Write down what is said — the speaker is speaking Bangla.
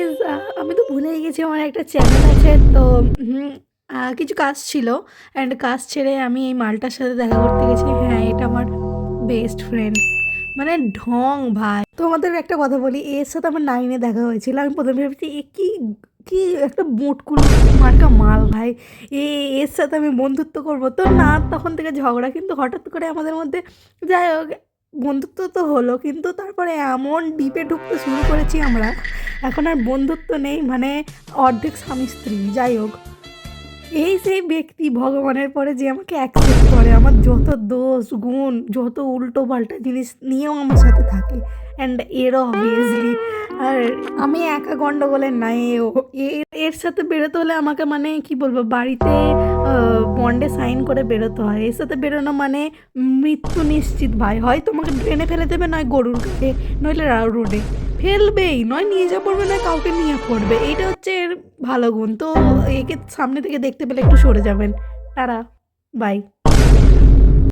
গাইস আমি তো ভুলেই গেছি আমার একটা চ্যানেল আছে তো কিছু কাজ ছিল অ্যান্ড কাজ ছেড়ে আমি এই মালটার সাথে দেখা করতে গেছি। হ্যাঁ, এটা আমার বেস্ট ফ্রেন্ড মানে ঢং ভাই। তোমাদের একটা কথা বলি, এর সাথে আমার 9 এ দেখা হয়েছিল। আমি ১ম এ ভেবেছি এ কি একটা মুটকুল মার্কা মাল ভাই। এ এর সাথে আমি বন্ধুত্ব করব। তো না, তখন থেকে ঝগড়া। কিন্তু হঠাৎ করে আমাদের মধ্যে যাই হোক বন্ধুত্ব তো হলো। কিন্তু তারপরে এমন ডিপে ঢুকতে শুরু করেছি আমরা, এখন আর বন্ধুত্ব নেই মানে অর্ধেক স্বামী-স্ত্রী। যাই হোক, এই সেই ব্যক্তি ভগবানের পরে যে আমাকে অ্যাকসেপ্ট করে। আমার যত দোষ, গুণ, যত উল্টোপাল্টা জিনিস নিয়েও আমার সাথে থাকে। অ্যান্ড এরও অবভিয়াসলি আর আমি একা গন্ডগোলের নাই। এর সাথে বেরোতে হলে আমাকে মানে কি বলবো, বাড়িতে বন্ডে সাইন করে বেরোতে হয়। এর সাথে বেরোনো মানে মৃত্যু নিশ্চিত ভাই। হয় তোমাকে ট্রেনে ফেলে দেবে, নয় গরুর গাড়ি, নইলে রোডে ফেলবেই, নয় নিয়ে যা পড়বে, নয় কাউকে নিয়ে পড়বে। এইটা হচ্ছে এর ভালো গুণ। তো একে সামনে থেকে দেখতে পেলে একটু সরে যাবেন। Tata, by.